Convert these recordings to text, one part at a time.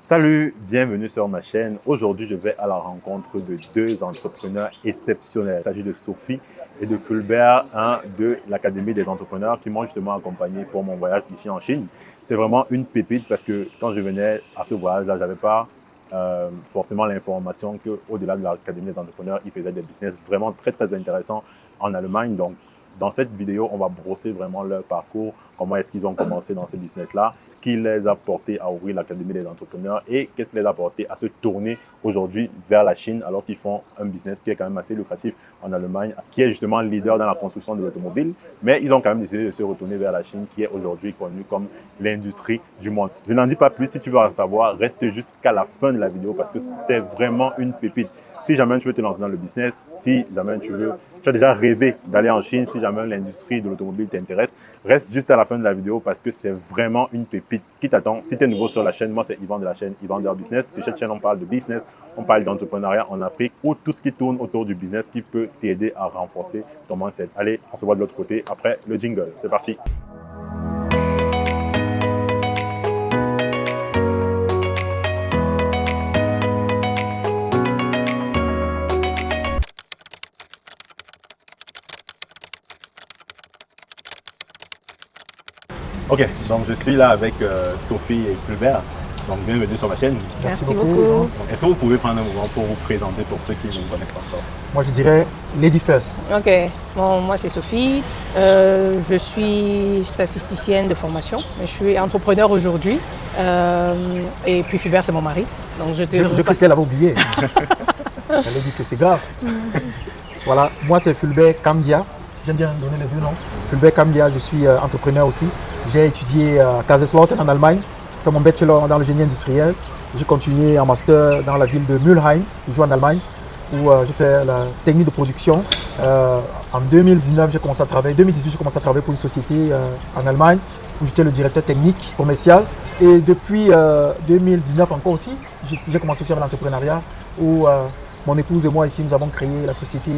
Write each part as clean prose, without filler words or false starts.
Salut, bienvenue sur ma chaîne. Aujourd'hui, je vais à la rencontre de deux entrepreneurs exceptionnels. Il s'agit de Sophie et de Fulbert, de l'Académie des entrepreneurs qui m'ont justement accompagné pour mon voyage ici en Chine. C'est vraiment une pépite parce que quand je venais à ce voyage-là, je n'avais pas forcément l'information qu'au-delà de l'Académie des entrepreneurs, ils faisaient des business vraiment très intéressants en Allemagne. Donc, dans cette vidéo, on va brosser vraiment leur parcours, comment est-ce qu'ils ont commencé dans ce business-là, ce qui les a portés à ouvrir l'Académie des entrepreneurs et qu'est-ce qui les a portés à se tourner aujourd'hui vers la Chine alors qu'ils font un business qui est quand même assez lucratif en Allemagne, qui est justement leader dans la construction de l'automobile, mais ils ont quand même décidé de se retourner vers la Chine qui est aujourd'hui connue comme l'industrie du monde. Je n'en dis pas plus, si tu veux en savoir, reste jusqu'à la fin de la vidéo parce que c'est vraiment une pépite. Si jamais tu veux te lancer dans le business, si jamais tu as déjà rêvé d'aller en Chine, si jamais l'industrie de l'automobile t'intéresse, reste juste à la fin de la vidéo parce que c'est vraiment une pépite qui t'attend. Si tu es nouveau sur la chaîne, moi c'est Yvan de la chaîne Yvan de Business. Sur cette chaîne, on parle de business, on parle d'entrepreneuriat en Afrique ou tout ce qui tourne autour du business qui peut t'aider à renforcer ton mindset. Allez, on se voit de l'autre côté après le jingle. C'est parti. Ok, donc je suis là avec Sophie et Fulbert. Donc bienvenue sur ma chaîne. Merci beaucoup. Est-ce que vous pouvez prendre un moment pour vous présenter pour ceux qui ne vous connaissent pas encore? Moi, je dirais Lady First. Ok, bon, moi c'est Sophie. Je suis statisticienne de formation, mais je suis entrepreneur aujourd'hui. Et puis Fulbert, c'est mon mari. Donc Je crois qu'elle avait oublié. Elle a dit que c'est grave. Voilà, moi c'est Fulbert Kamdia. J'aime bien donner les deux noms. Fulbert Kamdia, je suis entrepreneur aussi. J'ai étudié à Kaiserslautern en Allemagne, fait mon bachelor dans le génie industriel. J'ai continué en master dans la ville de Mülheim, toujours en Allemagne, où j'ai fait la technique de production. En 2019, j'ai commencé à travailler. 2018, j'ai commencé à travailler pour une société en Allemagne, où j'étais le directeur technique commercial. Et depuis 2019 encore aussi, j'ai commencé aussi avec l'entrepreneuriat, où mon épouse et moi ici, nous avons créé la société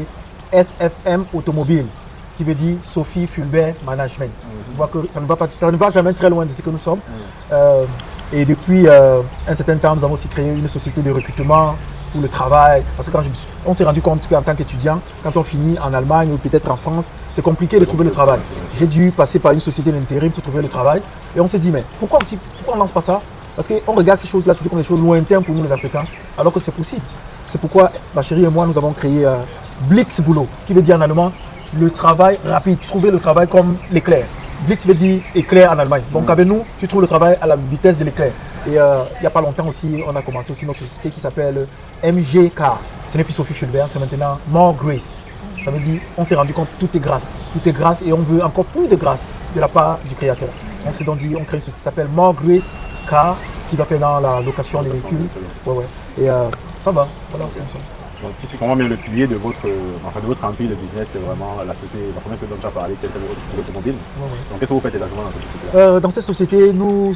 SFM Automobile, qui veut dire Sophie Fulbert Management. On voit que ça ne va jamais très loin de ce que nous sommes. Et depuis un certain temps, nous avons aussi créé une société de recrutement pour le travail. Parce que on s'est rendu compte qu'en tant qu'étudiant, quand on finit en Allemagne ou peut-être en France, c'est compliqué de trouver le travail. J'ai dû passer par une société d'intérim pour trouver le travail. Et on s'est dit, mais pourquoi on ne lance pas ça? Parce qu'on regarde ces choses-là toujours comme des choses lointaines pour nous les Africains, alors que c'est possible. C'est pourquoi ma chérie et moi, nous avons créé Blitzboulot, qui veut dire en allemand le travail rapide, trouver le travail comme l'éclair. Blitz veut dire éclair en Allemagne. Donc avec nous, tu trouves le travail à la vitesse de l'éclair. Et il n'y a pas longtemps aussi, on a commencé aussi notre société qui s'appelle MG Cars. Ce n'est plus Sophie Fulbert, c'est maintenant More Grace. Ça veut dire, on s'est rendu compte que tout est grâce. Tout est grâce et on veut encore plus de grâce de la part du créateur. On s'est donc dit, on crée une société qui s'appelle More Grace Car, qui va faire dans la location des véhicules. Et ça va, voilà, c'est comme ça. Donc, si c'est vraiment bien le pilier de votre entreprise de business, c'est vraiment la première chose dont tu as parlé, c'est l'automobile. Donc, qu'est-ce que vous faites exactement dans cette société-là? Dans cette société, nous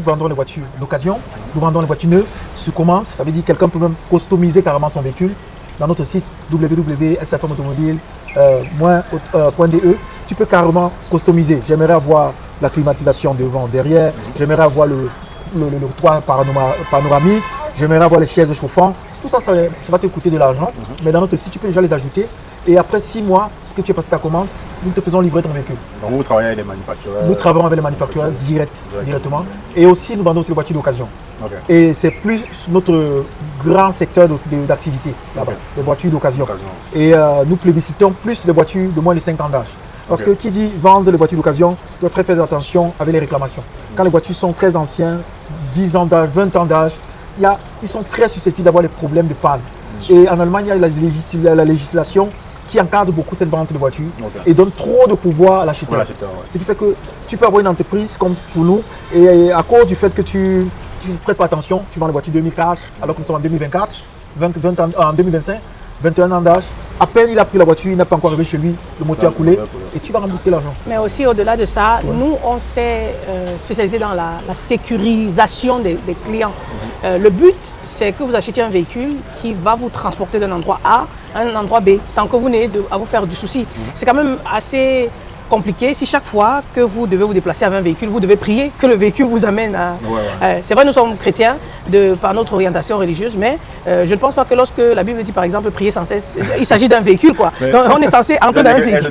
vendons les voitures d'occasion, nous vendons les voitures neuves sur commande. Ça veut dire que quelqu'un peut même customiser carrément son véhicule. Dans notre site www.sfmautomobile.de, tu peux carrément customiser. J'aimerais avoir la climatisation devant, derrière. J'aimerais avoir le toit panoramique. J'aimerais avoir les chaises chauffantes. Tout ça, ça va te coûter de l'argent, mais dans notre site, tu peux déjà les ajouter. Et après 6 mois que tu as passé ta commande, nous te faisons livrer ton véhicule. Donc vous travaillez avec les manufacturiers? Nous travaillons avec les manufacturiers directement. Et aussi, nous vendons aussi les voitures d'occasion. Et c'est plus notre grand secteur d'activité là-bas, les voitures d'occasion. Et nous plébiscitons plus les voitures de moins de 5 ans d'âge. Parce que qui dit vendre les voitures d'occasion doit très faire attention avec les réclamations. Quand les voitures sont très anciennes, 10 ans d'âge, 20 ans d'âge, ils sont très susceptibles d'avoir des problèmes de panne. Et en Allemagne, il y a la législation qui encadre beaucoup cette vente de voitures et donne trop de pouvoir à l'acheteur. Ce qui fait que tu peux avoir une entreprise comme pour nous et à cause du fait que tu ne prêtes pas attention, tu vends les voitures 2004 alors que nous sommes en 2024, en 2025, 21 ans d'âge. À peine il a pris la voiture, il n'a pas encore arrivé chez lui, le moteur a coulé et tu vas rembourser l'argent. Mais aussi au-delà de ça, nous on s'est spécialisé dans la sécurisation des clients. Le but, c'est que vous achetiez un véhicule qui va vous transporter d'un endroit A à un endroit B sans que vous n'ayez à vous faire du souci. C'est quand même assez compliqué si chaque fois que vous devez vous déplacer avec un véhicule, vous devez prier que le véhicule vous amène à... c'est vrai, nous sommes chrétiens par notre orientation religieuse, mais je ne pense pas que lorsque la Bible dit par exemple prier sans cesse, il s'agit d'un véhicule quoi. Donc on est censé entrer dans un véhicule.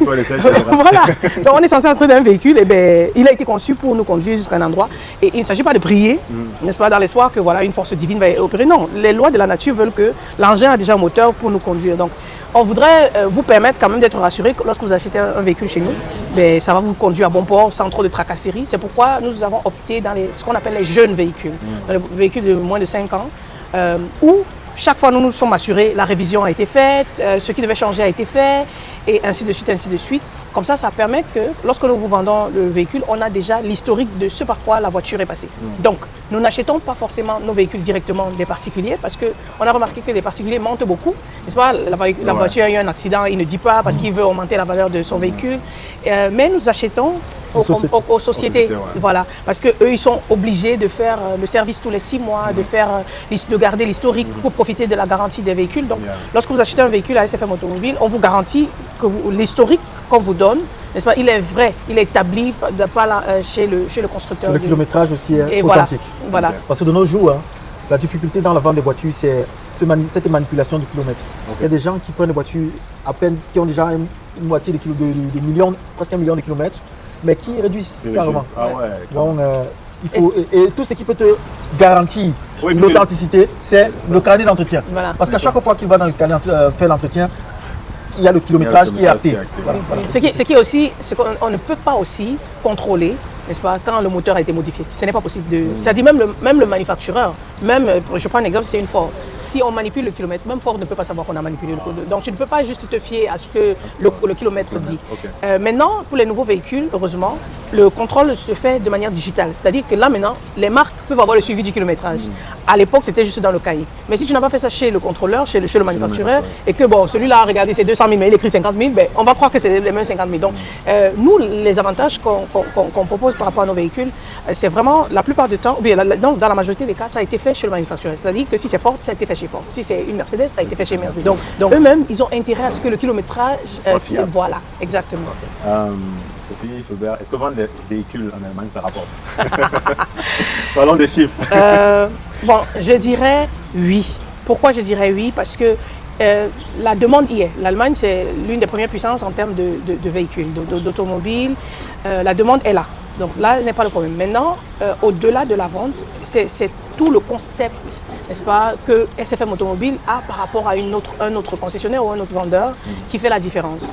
Voilà. Donc on est censé entrer dans un véhicule et ben il a été conçu pour nous conduire jusqu'à un endroit et il ne s'agit pas de prier, n'est-ce pas, dans l'espoir que voilà une force divine va opérer. Non, les lois de la nature veulent que l'engin a déjà un moteur pour nous conduire. Donc on voudrait vous permettre quand même d'être rassuré que lorsque vous achetez un véhicule chez nous, ben, ça va vous conduire à bon port sans trop de tracasseries. C'est pourquoi nous avons opté dans ce qu'on appelle les jeunes véhicules, dans les véhicules de moins de 5 ans, où chaque fois nous nous sommes assurés, la révision a été faite, ce qui devait changer a été fait, et ainsi de suite, ainsi de suite. Comme ça permet que lorsque nous vous vendons le véhicule, on a déjà l'historique de ce par quoi la voiture est passée. Donc, nous n'achetons pas forcément nos véhicules directement des particuliers parce qu'on a remarqué que les particuliers mentent beaucoup. N'est-ce pas? La voiture a eu un accident, il ne dit pas parce qu'il veut augmenter la valeur de son véhicule. Mais nous achetons aux sociétés. Voilà, parce qu'eux, ils sont obligés de faire le service tous les 6 mois, de garder l'historique pour profiter de la garantie des véhicules. Donc, lorsque vous achetez un véhicule à SFM Automobile, on vous garantit que l'historique qu'on vous donne, n'est-ce pas, il est vrai, il est établi chez le constructeur. Le kilométrage aussi est authentique. Voilà. Parce que de nos jours, la difficulté dans la vente des voitures, c'est cette manipulation du kilomètre. Il y a des gens qui prennent des voitures à peine, qui ont déjà une moitié de millions, presque 1 million de kilomètres, mais qui réduisent carrément. Donc, et tout ce qui peut te garantir l'authenticité, c'est le carnet d'entretien. Voilà. Parce qu'à chaque fois qu'il va dans le carnet faire l'entretien, il y a le kilométrage qui est acté. Voilà. Ce qui est aussi, ce qu'on ne peut pas aussi contrôler, n'est-ce pas, quand le moteur a été modifié. Ce n'est pas possible de... C'est-à-dire même le manufactureur, je prends un exemple, c'est une Ford. Si on manipule le kilomètre, même Ford ne peut pas savoir qu'on a manipulé le kilomètre. Donc tu ne peux pas juste te fier à ce que le kilomètre dit. Maintenant, pour les nouveaux véhicules, heureusement, le contrôle se fait de manière digitale. C'est-à-dire que là maintenant, les marques peuvent avoir le suivi du kilométrage. À l'époque, c'était juste dans le cahier. Mais si tu n'as pas fait ça chez le contrôleur, chez le manufactureur, et que bon, celui-là, regardez, c'est 200 000, mais il écrit 50 000, ben, on va croire que c'est les mêmes 50 000. Donc, nous, les avantages qu'on propose par rapport à nos véhicules, c'est vraiment, la plupart du temps, dans la majorité des cas, ça a été fait chez le manufactureur. C'est-à-dire que si c'est Ford, ça a été fait chez Ford. Si c'est une Mercedes, ça a été fait chez Mercedes. Donc eux-mêmes, ils ont intérêt à ce que le kilométrage... voilà, exactement. Sophie Fulbert, est-ce que vendre des véhicules en Allemagne, ça rapporte? Parlons des chiffres. Bon, je dirais oui. Pourquoi je dirais oui? Parce que la demande y est. L'Allemagne, c'est l'une des premières puissances en termes de véhicules, d'automobiles. La demande est là. Donc là, n'est pas le problème. Maintenant, au-delà de la vente, c'est tout le concept, n'est-ce pas, que SFM Automobile a par rapport à un autre concessionnaire ou un autre vendeur qui fait la différence.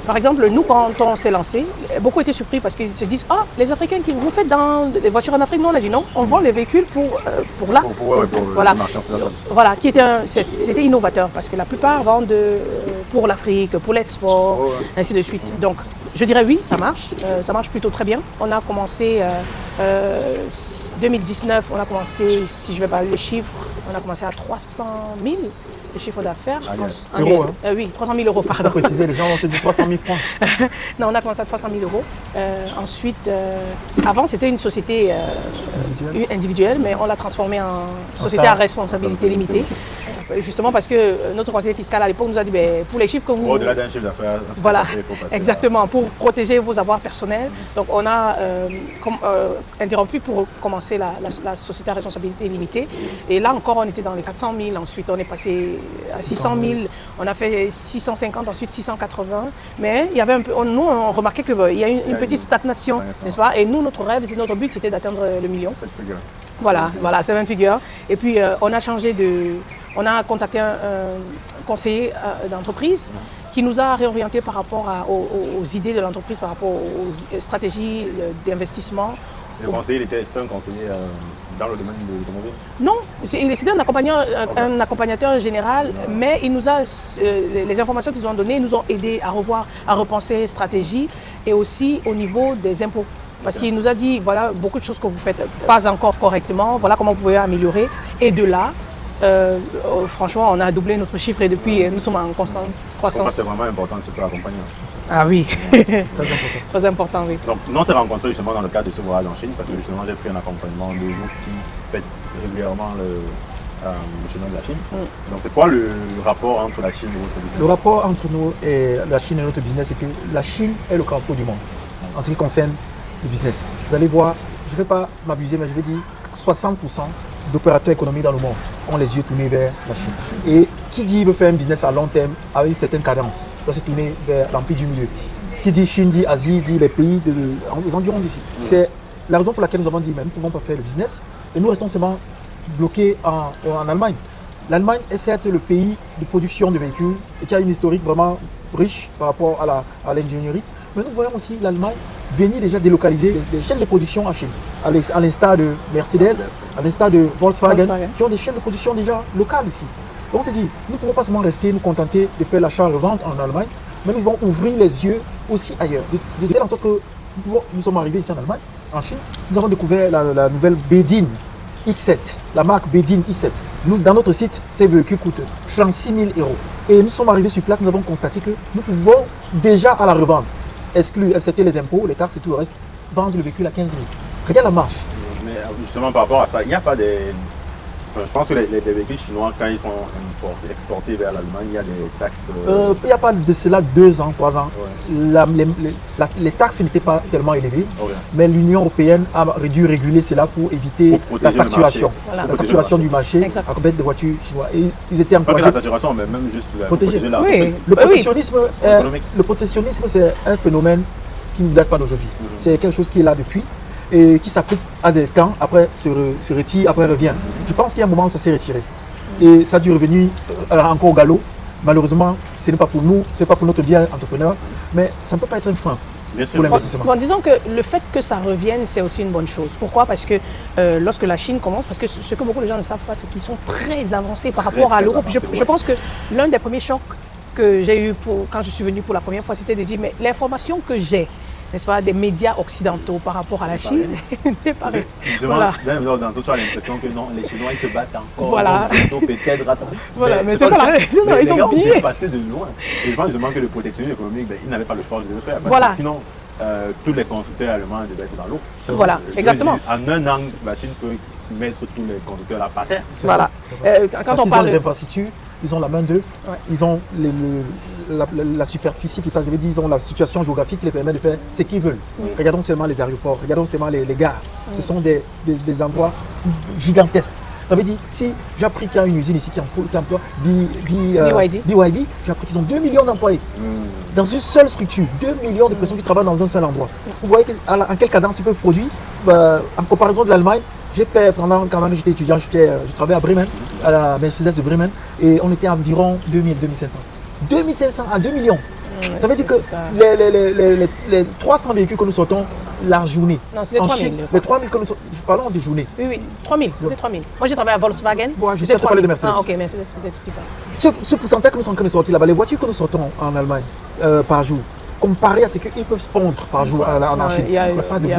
Par exemple, nous, quand on s'est lancé, beaucoup étaient surpris parce qu'ils se disent « Ah, les Africains, vous faites dans les voitures en Afrique ?» Nous, on a dit non, on vend les véhicules pour là. Voilà. Voilà, c'était innovateur parce que la plupart vendent pour l'Afrique, pour l'export, ainsi de suite. Donc, je dirais oui, ça marche plutôt très bien. On a commencé 2019, on a commencé, si je vais parler des chiffres, on a commencé à 300 000 de chiffre d'affaires. Euros, hein? Oui, 300 000 euros, pardon. Pour préciser, les gens vont se dire 300 000 francs. Non, on a commencé à 300 000 euros. Ensuite, avant, c'était une société individuelle, mais on l'a transformée en société à responsabilité limitée. Justement parce que notre conseiller fiscal à l'époque nous a dit pour les chiffres que vous... Au-delà d'un chiffre d'affaires, voilà, exactement, pour protéger vos avoirs personnels. Donc on a interrompu pour commencer la société à responsabilité limitée. Et là encore, on était dans les 400 000. Ensuite, on est passé à 600 000. On a fait 650, ensuite 680. Mais il y avait un peu, nous, on remarquait qu'il y a une petite stagnation, n'est-ce pas? Et nous, notre rêve, notre but, c'était d'atteindre le million. Voilà, c'est même figure. Et puis, on a contacté un conseiller d'entreprise qui nous a réorienté par rapport aux idées de l'entreprise, par rapport aux stratégies d'investissement. Le conseiller, c'était un conseiller dans le domaine de l'automobile? Non, c'était un accompagnateur général, mais il nous a, les informations qu'ils nous ont données nous ont aidés à revoir, à repenser stratégie et aussi au niveau des impôts. Parce qu'il nous a dit, voilà, beaucoup de choses que vous faites pas encore correctement, voilà comment vous pouvez améliorer. Et de là, franchement, on a doublé notre chiffre et depuis, nous sommes en constante croissance. C'est vraiment important de se faire accompagner. Ah oui, très important. Très important, oui. Donc, nous on s'est rencontrés justement dans le cadre de ce voyage en Chine parce que justement, j'ai pris un accompagnement de vous qui faites régulièrement le chaînon de la Chine. Donc c'est quoi le rapport entre la Chine et votre business? Le rapport entre nous et la Chine et notre business, c'est que la Chine est le carrefour du monde en ce qui concerne le business. Vous allez voir, je ne vais pas m'abuser, mais je vais dire 60% d'opérateurs économiques dans le monde ont les yeux tournés vers la Chine. Et qui dit veut faire un business à long terme avec une certaine cadence, doit se tourner vers l'empire du milieu. Qui dit Chine, dit Asie, dit les pays aux environs d'ici. C'est la raison pour laquelle nous avons dit, mais nous ne pouvons pas faire le business. Et nous restons seulement bloqués en Allemagne. L'Allemagne est certes le pays de production de véhicules et qui a une historique vraiment riche par rapport à l'ingénierie. Mais nous voyons aussi l'Allemagne venir déjà délocaliser des chaînes de production en Chine, à l'instar de Mercedes, à l'instar de Volkswagen, qui ont des chaînes de production déjà locales ici. Donc on s'est dit, nous ne pouvons pas seulement rester, nous contenter de faire l'achat-revente en Allemagne, mais nous devons ouvrir les yeux aussi ailleurs. De telle sorte que nous sommes arrivés ici en Allemagne, en Chine, nous avons découvert la nouvelle Bedin X7, la marque Bedin X7. Nous, dans notre site, ces véhicules coûtent 36 000 €. Et nous sommes arrivés sur place, nous avons constaté que nous pouvons déjà à la revente, excepté les impôts, les taxes et tout le reste, vendre le véhicule à 15 000. Regarde la marge. Mais justement par rapport à ça, il n'y a pas des... Je pense que les véhicules chinois, quand ils sont exportés vers l'Allemagne, il y a des taxes... Il n'y a pas de cela 2 ans, 3 ans. Ouais. Les taxes n'étaient pas tellement élevées, Okay. mais l'Union européenne a dû réguler cela pour éviter la saturation. Voilà. La saturation du marché Exactement. avec des voitures chinoises. Et ils étaient Pas que encouragés. la saturation, mais même juste Protéger. protéger la... Oui. Le protectionnisme, c'est un phénomène qui ne date pas d'aujourd'hui. C'est quelque chose qui est là depuis et qui s'applique à des temps, après se retire, après revient. Je pense qu'il y a un moment où ça s'est retiré. Et ça a dû revenir encore au galop. Malheureusement, ce n'est pas pour nous, ce n'est pas pour notre bien entrepreneur, mais ça ne peut pas être un frein pour l'investissement. Bon, disons que le fait que ça revienne, c'est aussi une bonne chose. Pourquoi? Parce que lorsque la Chine commence, parce que ce que beaucoup de gens ne savent pas, c'est qu'ils sont très avancés par rapport à l'Europe. Je pense que l'un des premiers chocs que j'ai eu quand je suis venue pour la première fois, c'était de dire, mais l'information que j'ai, n'est-ce pas, des médias occidentaux par rapport à la Chine, n'est pas pareil. Justement, dans tout, tu as l'impression que non, les Chinois, ils se battent encore. Voilà. Peut-être rattraper. Voilà, mais c'est pas la réalité. Non, ils sont bien passés de loin. Et je pense justement que le protectionnisme économique, ils n'avaient pas le choix de le faire. Voilà. Parce que sinon, tous les constructeurs allemands devaient être dans l'eau. Voilà, exactement. En un an, la Chine peut mettre tous les constructeurs là par terre. Voilà. Quand on parle des infrastructures, ils ont la main d'œuvre, ils ont la superficie, tout ça, je veux dire, ils ont la situation géographique qui les permet de faire ce qu'ils veulent. Regardons seulement les aéroports, regardons seulement les gares. Ce sont des endroits gigantesques. Ça veut dire, si j'ai appris qu'il y a une usine ici qui emploie BYD, j'ai appris qu'ils ont 2 millions d'employés dans une seule structure, 2 millions de personnes qui travaillent dans un seul endroit. Vous voyez en quelle cadence ils peuvent produire. En comparaison de l'Allemagne, j'ai fait, quand j'étais étudiant, je travaillais à Bremen, à la Mercedes de Bremen, et on était à environ 2500. 2500 à 2 millions. Ça veut dire que les 300 véhicules que nous sortons la journée. Non, c'était 3000. Les 3000 que nous sortons, parlons des journées. Oui, 3000, c'était 3000. Moi, j'ai travaillé à Volkswagen. Je sais pas parler de Mercedes. Ah, ok, Mercedes, peut-être tout petit peu. Ce pourcentage que nous sommes en train de sortir là-bas, les voitures que nous sortons en Allemagne par jour, comparé à ce qu'ils peuvent se pondre par jour en Chine, il n'y a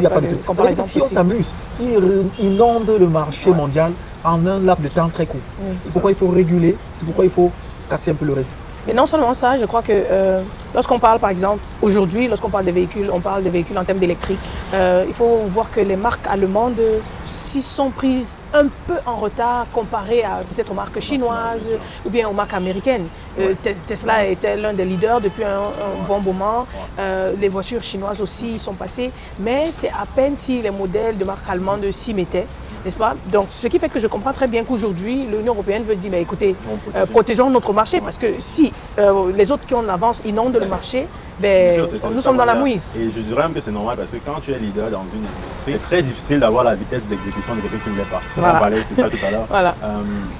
pas de comparaison. Si on s'amuse, ils inondent le marché mondial en un laps de temps très court. C'est pourquoi il faut réguler, c'est pourquoi il faut casser un peu le rythme. Et non seulement ça, je crois que lorsqu'on parle, par exemple, aujourd'hui, lorsqu'on parle des véhicules, on parle des véhicules en termes d'électrique. Il faut voir que les marques allemandes s'y sont prises un peu en retard comparé à peut-être aux marques chinoises ou bien aux marques américaines. Tesla était l'un des leaders depuis un bon moment. Les voitures chinoises aussi y sont passées, mais c'est à peine si les modèles de marques allemandes s'y mettaient. N'est-ce pas? Donc, ce qui fait que je comprends très bien qu'aujourd'hui, l'Union européenne veut dire, mais écoutez, protégeons notre marché, parce que si les autres qui ont l'avance inondent le marché, ben, nous sommes dans la mouise. Et je dirais même que c'est normal, parce que quand tu es leader dans une industrie, c'est très difficile d'avoir la vitesse d'exécution de quelqu'un qui ne l'est pas. Ça, on parlait de ça tout à l'heure. Voilà.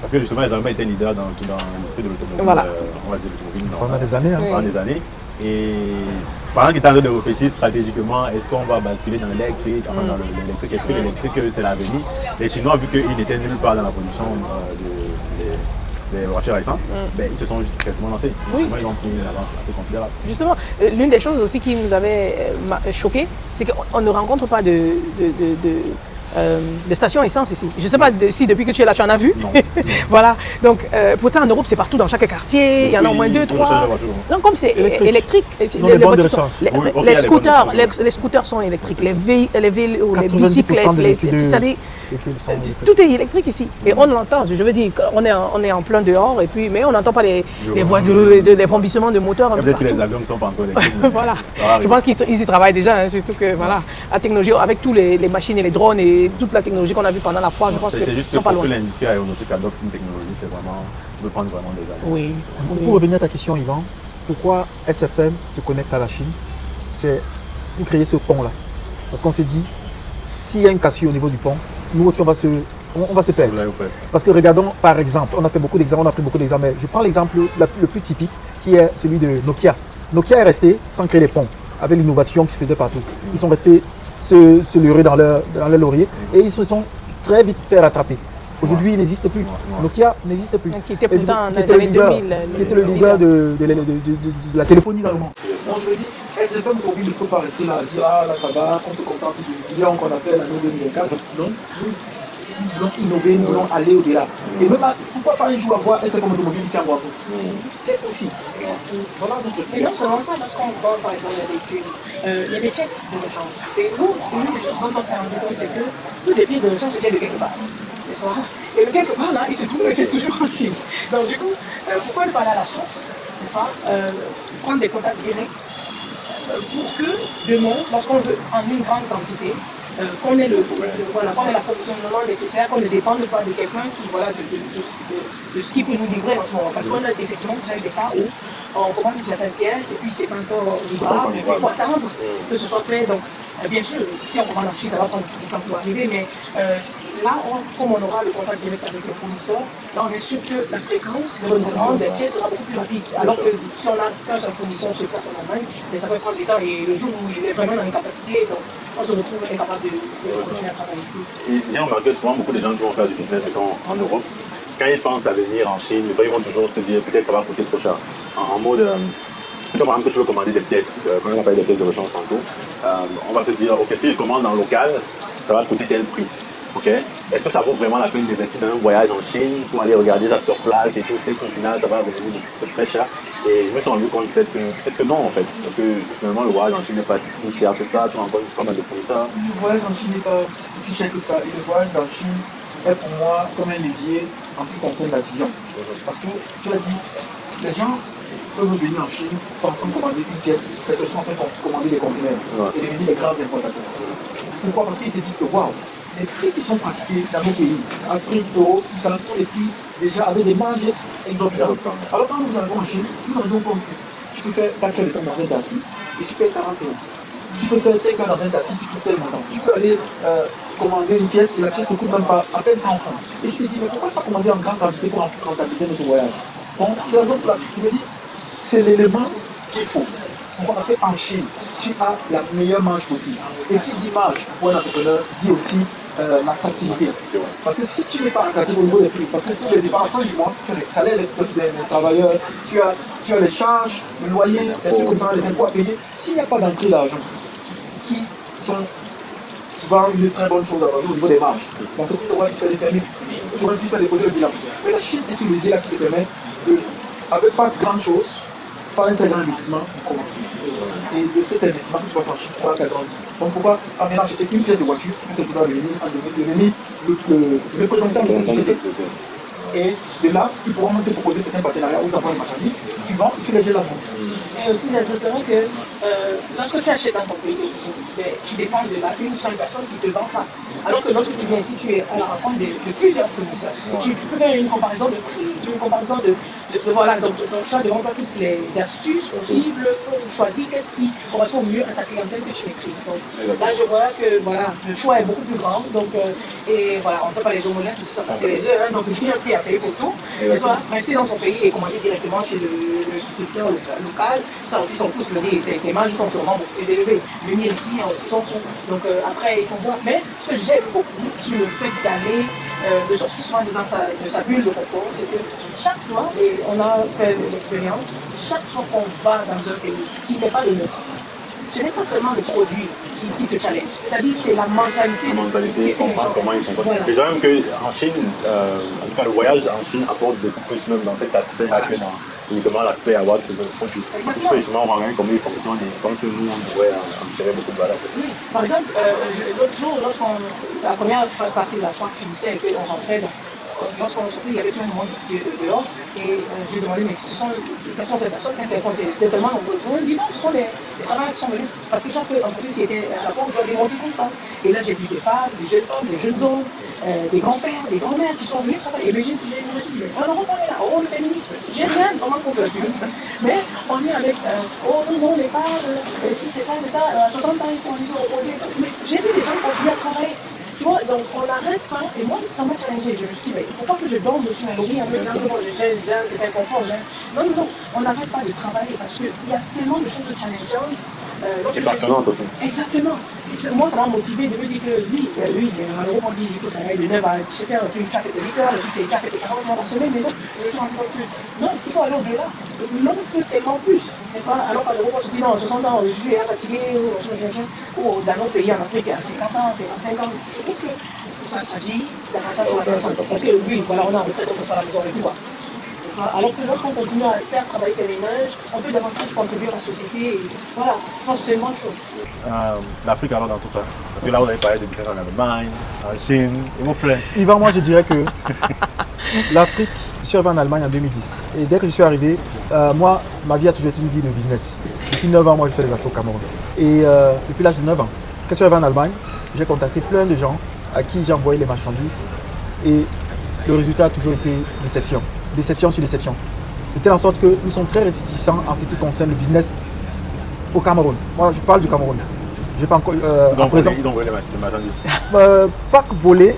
Parce que justement, les Allemands étaient leaders dans l'industrie de l'automobile. Voilà. On va dire l'automobile. Pendant des années. Pendant des années. Et pendant qu'ils étaient en train de réfléchir stratégiquement, est-ce qu'on va basculer dans l'électrique, enfin dans l'électrique, est-ce que l'électrique c'est l'avenir? Les Chinois, vu qu'ils n'étaient nulle part dans la production des voitures à essence, ben, ils se sont directement lancés. Oui. Ils ont pris une avance assez considérable. Justement, l'une des choses aussi qui nous avait choqué, c'est qu'on ne rencontre pas de stations essence ici. Je ne sais pas si depuis que tu es là, tu en as vu. Non. Voilà. Donc, pourtant en Europe, c'est partout, dans chaque quartier. Il y en a au moins 2, 3. Non, comme c'est électrique. Les scooters sont électriques. Les bicyclettes, et que le son électrique. Tout est électrique ici. Et on l'entend. Je veux dire, on est en plein dehors, et puis, mais on n'entend pas les voix, les vrombissements de moteurs. Peut-être que les avions ne sont pas encore électriques. Voilà. Je pense qu'ils y travaillent déjà, hein, surtout que voilà, la technologie, avec tous les machines et les drones et toute la technologie qu'on a vue pendant la foire, je pense que c'est juste sont que pas pour loin. que l'industrie aéronautique adopte une technologie, c'est vraiment, on peut prendre vraiment des années. Oui. Pour revenir à ta question, Yvan, pourquoi SFM se connecte à la Chine? C'est pour créer ce pont-là. Parce qu'on s'est dit, s'il y a une cassure au niveau du pont, nous aussi on va se perdre. Parce que regardons par exemple, on a pris beaucoup d'exemples, mais je prends l'exemple le plus typique qui est celui de Nokia. Nokia est resté sans créer des ponts, avec l'innovation qui se faisait partout. Ils sont restés se leurrer dans leur laurier et ils se sont très vite fait rattraper. Aujourd'hui, il n'existe plus. Nokia n'existe plus. Qui était pourtant dans les le années 2000. qui était le leader de la téléphonie dans le monde. Donc je me dis, SFM aujourd'hui ne peut pas rester là à dire ah là ça va, on se contente du bilan qu'on a fait l'année 2024. Non, nous voulons innover, nous voulons aller au-delà. Et même pourquoi pas un jour avoir SFM automobile ici à Guangzhou? C'est possible. Voilà notre Et non seulement ça, lorsqu'on vend par exemple un véhicule, il y a des pièces de rechange. Et nous, une des choses dont on s'est rendu compte, c'est que toutes les pièces de rechange viennent de quelque part. Et le quelque part là, il se trouve que c'est toujours en Chine. Donc du coup, pourquoi ne pas aller à la source, n'est-ce pas, prendre des contacts directs pour que demain, lorsqu'on veut en une grande quantité, qu'on ait l'approvisionnement nécessaire, qu'on ne dépende pas de quelqu'un qui, voilà, de ce qui peut nous livrer en ce moment. Parce qu'on a effectivement déjà eu des cas où on commande certaines pièces et puis c'est pas encore livrable, il faut attendre que ce soit fait. Donc, bien sûr, si on commande en Chine, ça va prendre du temps pour arriver, mais là, comme on aura le contact direct avec le fournisseur, là, on est sûr que la fréquence de renouvellement des pièces sera beaucoup plus rapide. Alors que si on a qu'un seul fournisseur sur place en Allemagne, ça peut prendre du temps et le jour où il est vraiment dans les capacités, donc on se retrouve incapable de continuer à travailler. Et j'ai remarqué souvent beaucoup de gens qui vont faire du business en Europe, quand ils pensent à venir en Chine, ils vont toujours se dire peut-être ça va coûter trop cher. En mode, par exemple que tu veux commander des pièces, quand on a parlé des pièces de rechange tantôt, on va se dire ok, si je commande en local, ça va coûter tel prix. Okay. Est-ce que ça vaut vraiment la peine d'investir dans un voyage en Chine pour aller regarder ça sur place et tout, peut-être qu'au final ça va revenir très cher. Et je me suis rendu compte peut-être que non en fait, parce que finalement le voyage en Chine n'est pas si cher que ça, tu rencontres pas mal de fournisseurs. Le voyage en Chine n'est pas si cher que ça, et le voyage en Chine est pour moi comme un levier en ce qui concerne la vision. Parce que tu as dit, les gens peuvent venir en Chine pensant commander une pièce, mais surtout en fait commander des conteneurs et devenir les grands importateurs. Pourquoi? Parce qu'ils se disent que waouh, les prix qui sont pratiqués dans nos pays, Afrique, Europe, ça sont les prix déjà avec des marges exorbitantes. Alors quand nous arrivons en Chine, nous nous rendons compte que tu peux faire 4 heures de temps dans un taxi et tu payes 40 €. Tu peux faire 5 heures dans un taxi, tu peux tel montant. Tu peux aller commander une pièce et la pièce ne coûte même pas à peine 100 francs. Et tu te dis, mais pourquoi pas commander en grande quantité pour rentabiliser notre voyage? Bon, c'est la zone là. Tu me dis, c'est l'élément qu'il faut. Parce qu'en Chine, tu as la meilleure marge possible. Et qui dit marge pour un entrepreneur dit aussi l'attractivité. Parce que si tu n'es pas attractif au niveau des prix, parce que tous les départs à la fin du mois, tu as les salaires des travailleurs, tu as les charges, le loyer, les trucs comme ça, les impôts à payer. S'il n'y a pas d'entrée d'argent, qui sont souvent une très bonne chose à avoir au niveau des marges, l'entreprise aura pu faire des permis, tu aurais pu faire déposer le bilan. Mais la Chine est sur le levier là qui te permet de, avec pas grand chose, pas un très grand investissement pour commencer. Et de cet investissement que tu vas franchir, tu vas t'agrandir. Donc pourquoi en venant acheter une pièce de voiture, tu peux devenir le représentant de cette société. Et de là, ils pourront même te proposer certains partenariats où ils envoient les marchandises, tu vends et tu les jettes là-bas. Et aussi, j'ajouterais que lorsque tu achètes dans ton pays d'origine, tu dépends de une seule personne qui te vend ça. Alors que lorsque tu viens ici, tu es à la rencontre de plusieurs fournisseurs. Tu peux faire une comparaison de prix, une comparaison voilà, donc tu as devant toi toutes les astuces possibles pour choisir qu'est-ce qui correspond mieux à ta clientèle que tu maîtrises. Donc là, je vois que voilà, le choix est beaucoup plus grand. Donc, et voilà, on ne fait pas les homologues, tout ça, c'est les heures, hein, donc il y a un prix à payer pour tout. Mais soit rester dans son pays et commander directement chez le distributeur local, ça aussi son coût, ses marges sont sûrement beaucoup plus élevées. Venir ici a aussi son coût. Donc après, il faut voir. Mais ce que j'aime beaucoup sur le fait d'aller, de sortir souvent de sa bulle de confort, c'est que chaque fois, et on a fait l'expérience, chaque fois qu'on va dans un pays qui n'est pas le nôtre, ce n'est pas seulement le produit qui te challenge, c'est-à-dire c'est la mentalité. La mentalité, comprendre comment ils fonctionnent. Voilà. Déjà même qu'en Chine, en tout cas le voyage en Chine apporte beaucoup plus même dans cet aspect-là que dans uniquement l'aspect avoir que tu peux justement voir comment ils fonctionnent et comme que nous on pourrait en tirer beaucoup de valeur. Oui. Par exemple, l'autre jour, la première partie de la soirée finissait et qu'on rentrait lorsqu'on sortait, il y avait plein de monde dehors et j'ai demandé mais quelles sont ces personnes, qu'est-ce qu'elles font? C'était tellement nombreux. On dit non, ce sont des travailleurs qui sont venus parce que chaque entreprise qui était à la porte doit développer son stand. Et là j'ai vu des femmes, des jeunes hommes, des jeunes hommes, des grands-pères, des grands-mères qui sont venus travailler. Et bien je me suis dit, mais en Europe on est là, oh le féminisme, j'ai rien vraiment contre le féminisme. Mais on est avec, oh non, les femmes, si c'est ça, à 60 ans il faut se reposer. Mais j'ai vu des gens continuer à travailler. Tu vois, donc on n'arrête pas, et moi ça m'a challengé, je me suis dit, mais il ne faut pas que je dorme dessus ma nourriture, un peu, j'ai déjà, c'est un confort, non, on n'arrête pas de travailler parce qu'il y a tellement de choses challengeantes. C'est passionnant aussi. Exactement. Moi, ça m'a motivé de me dire que oui, en Europe on dit qu'il faut travailler de 9 à 17 heures, puis tu as fait tes 8 heures, et puis tu as fait tes 40 heures par semaine, mais non, je me suis rendu compte que non, il faut aller au-delà. L'homme peut tellement plus, n'est-ce pas? Alors qu'en Europe on se dit non, 60 ans, je suis fatigué, ou dans nos pays en Afrique, à 50 ans, 55 ans, je trouve que ça vieillit davantage sur la personne. Parce que oui, voilà, on a un retraite, que ce soit à la maison avec nous. Alors que lorsqu'on continue à faire travailler ses ménages, on peut davantage contribuer à la société. Et voilà, je pense que c'est une bonne chose. L'Afrique alors dans tout ça. Parce que là, vous avez parlé de business en Allemagne, en Chine, il vous plaît. Yvan, moi je dirais que l'Afrique, je suis arrivé en Allemagne en 2010. Et dès que je suis arrivé, moi, ma vie a toujours été une vie de business. Depuis 9 ans, moi je fais des affaires au Cameroun. Et depuis l'âge de 9 ans, quand je suis arrivé en Allemagne, j'ai contacté plein de gens à qui j'ai envoyé les marchandises. Et le résultat a toujours été déception. Déception sur déception. De telle sorte que nous sommes très réticents en ce qui concerne le business au Cameroun. Moi, je parle du Cameroun. Je n'ai pas encore. Donc, ils ont volé les marchandises. Pas que voler,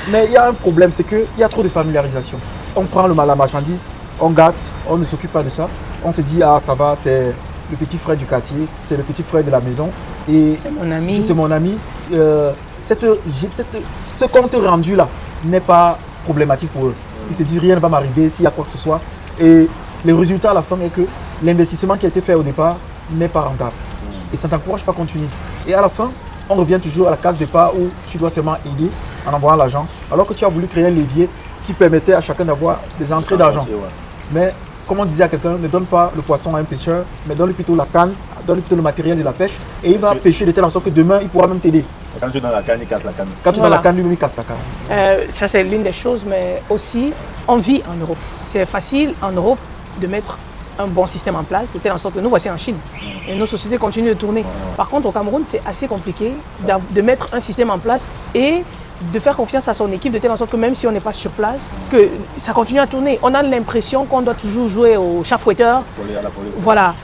mais il y a un problème, c'est qu'il y a trop de familiarisation. On prend la marchandise, on gâte, on ne s'occupe pas de ça. On se dit, ah, ça va, c'est le petit frère du quartier, c'est le petit frère de la maison. Et c'est mon ami. C'est mon ami. Ce compte rendu-là n'est pas problématique pour eux. Ils se disent rien ne va m'arriver s'il y a quoi que ce soit. Et le résultat à la fin est que l'investissement qui a été fait au départ n'est pas rentable. Et ça ne t'encourage pas à continuer. Et à la fin, on revient toujours à la case départ où tu dois seulement aider en envoyant l'argent. Alors que tu as voulu créer un levier qui permettait à chacun d'avoir des entrées d'argent. Mais comme on disait à quelqu'un, ne donne pas le poisson à un pêcheur, mais donne-lui plutôt la canne, donne-lui plutôt le matériel de la pêche. Et il va pêcher de telle sorte que demain, il pourra même t'aider. Quand tu es dans la canne, il casse la canne. Quand tu es dans la canne, lui, il casse la canne. Ça, c'est l'une des choses, mais aussi, on vit en Europe. C'est facile en Europe de mettre un bon système en place, de telle sorte que nous voici en Chine. Et nos sociétés continuent de tourner. Par contre, au Cameroun, c'est assez compliqué de mettre un système en place et de faire confiance à son équipe de telle sorte que même si on n'est pas sur place, que ça continue à tourner. On a l'impression qu'on doit toujours jouer au chat fouetteur, voilà,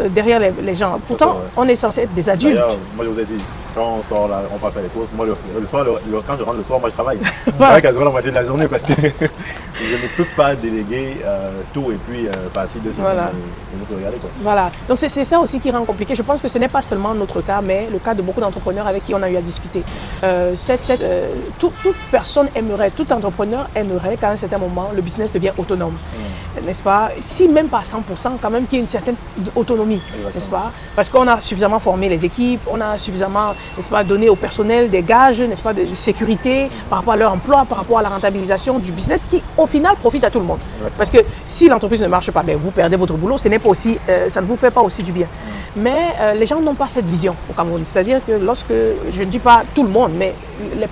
derrière les gens. Pourtant, on est censé être des adultes. Moi, je vous ai dit, quand on sort là, on va faire les courses. Moi, le soir, quand je rentre le soir, moi, je travaille. Je travaille quasiment la moitié de la journée parce que je ne peux pas déléguer tout et puis partir de ce voilà. que regarder. Quoi. Voilà. Donc, c'est ça aussi qui rend compliqué. Je pense que ce n'est pas seulement notre cas, mais le cas de beaucoup d'entrepreneurs avec qui on a eu à discuter. Toute personne aimerait, tout entrepreneur aimerait qu'à un certain moment, le business devienne autonome. N'est-ce pas? Si même pas à 100%, quand même qu'il y ait une certaine autonomie, n'est-ce pas? Parce qu'on a suffisamment formé les équipes, on a suffisamment, n'est-ce pas, donné au personnel des gages, n'est-ce pas, de sécurité par rapport à leur emploi, par rapport à la rentabilisation du business qui, au final, profite à tout le monde. Parce que si l'entreprise ne marche pas, ben, vous perdez votre boulot, ce n'est pas aussi, ça ne vous fait pas aussi du bien. Mais les gens n'ont pas cette vision au Cameroun. C'est-à-dire que lorsque, je ne dis pas tout le monde, mais la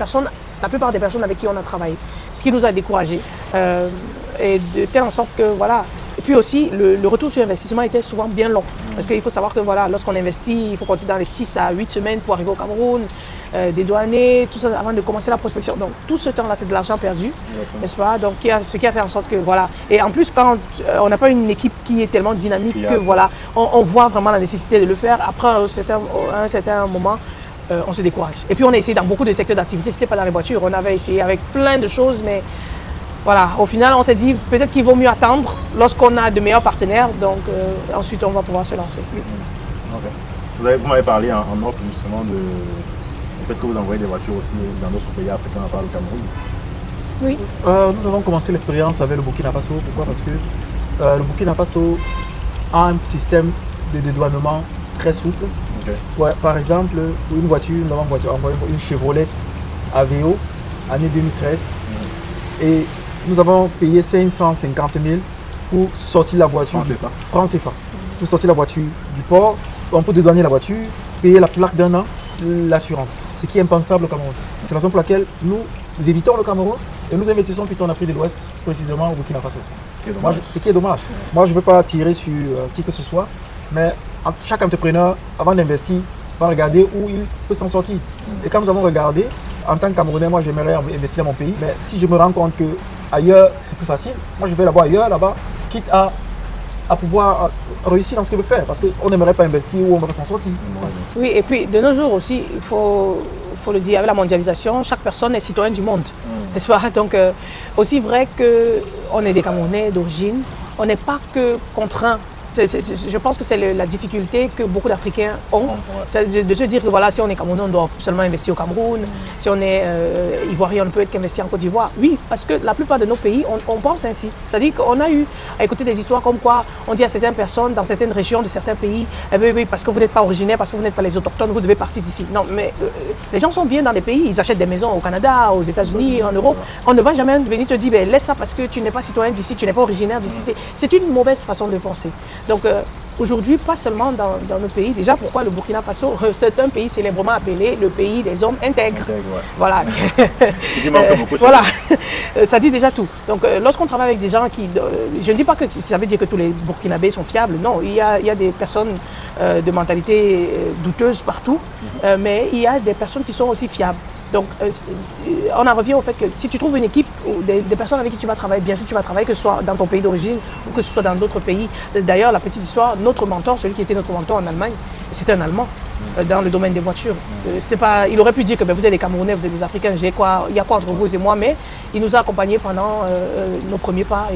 plupart des personnes avec qui on a travaillé, ce qui nous a découragés, et de telle en sorte que, voilà. Et puis aussi, le retour sur investissement était souvent bien long. Parce qu'il faut savoir que, voilà, lorsqu'on investit, il faut compter dans les 6 à 8 semaines pour arriver au Cameroun, dédouaner, tout ça avant de commencer la prospection. Donc, tout ce temps-là, c'est de l'argent perdu, n'est-ce pas? Donc, ce qui a fait en sorte que, voilà. Et en plus, quand on n'a pas une équipe qui est tellement dynamique que, voilà, on voit vraiment la nécessité de le faire. Après, à un certain moment, on se décourage. Et puis, on a essayé dans beaucoup de secteurs d'activité. Ce n'était pas dans les voitures. On avait essayé avec plein de choses, mais voilà, au final, on s'est dit peut-être qu'il vaut mieux attendre lorsqu'on a de meilleurs partenaires. Donc, ensuite, on va pouvoir se lancer. Okay. Vous m'avez parlé en offre justement du fait que vous envoyez des voitures aussi dans d'autres pays africains à part le Cameroun. Oui. Nous avons commencé l'expérience avec le Burkina Faso. Pourquoi? Parce que le Burkina Faso a un système de dédouanement très souple. Ouais, par exemple, pour une voiture, nous avons envoyé une Chevrolet Aveo, année 2013. Et nous avons payé 550 000 pour sortir la voiture francs CFA. Pour sortir la voiture du port, on peut dédouaner la voiture, payer la plaque d'un an, l'assurance. Ce qui est impensable au Cameroun. C'est la raison pour laquelle nous évitons le Cameroun et nous investissons plutôt en Afrique de l'Ouest, précisément au Burkina Faso. Ce qui est dommage. Moi, je ne veux pas tirer sur qui que ce soit, mais chaque entrepreneur, avant d'investir, va regarder où il peut s'en sortir. Et quand nous avons regardé, en tant que Camerounais, moi j'aimerais investir dans mon pays, mais si je me rends compte qu'ailleurs c'est plus facile, moi je vais là-bas ailleurs, là-bas, quitte à pouvoir réussir dans ce qu'il veut faire, parce qu'on n'aimerait pas investir où on va s'en sortir. Oui, et puis de nos jours aussi, il faut le dire, avec la mondialisation, chaque personne est citoyen du monde, n'est-ce pas? Donc, aussi vrai qu'on est des Camerounais d'origine, on n'est pas que contraints. Je pense que c'est la difficulté que beaucoup d'Africains ont, de se dire que voilà, si on est Camerounais, on doit seulement investir au Cameroun, si on est Ivoirien, on ne peut être qu'investir en Côte d'Ivoire. Oui, parce que la plupart de nos pays, on pense ainsi. C'est-à-dire qu'on a eu à écouter des histoires comme quoi on dit à certaines personnes dans certaines régions de certains pays, eh bien, oui, parce que vous n'êtes pas originaire, parce que vous n'êtes pas les autochtones, vous devez partir d'ici. Non, mais les gens sont bien dans les pays, ils achètent des maisons au Canada, aux États-Unis, en Europe. On ne va jamais venir te dire, ben, laisse ça parce que tu n'es pas citoyen d'ici, tu n'es pas originaire d'ici. C'est une mauvaise façon de penser. Donc aujourd'hui, pas seulement dans nos pays, déjà pourquoi le Burkina Faso, c'est un pays célèbrement appelé le pays des hommes intègres. Voilà. Voilà, ça dit déjà tout. Donc lorsqu'on travaille avec des gens qui, je ne dis pas que ça veut dire que tous les Burkinabés sont fiables, non, il y a des personnes de mentalité douteuse partout, mais il y a des personnes qui sont aussi fiables. Donc, on en revient au fait que si tu trouves une équipe, des personnes avec qui tu vas travailler, bien sûr tu vas travailler, que ce soit dans ton pays d'origine ou que ce soit dans d'autres pays. D'ailleurs, la petite histoire, notre mentor, celui qui était notre mentor en Allemagne, c'était un Allemand dans le domaine des voitures. Il aurait pu dire que vous êtes des Camerounais, vous êtes des Africains, il y a quoi entre vous et moi, mais il nous a accompagnés pendant nos premiers pas.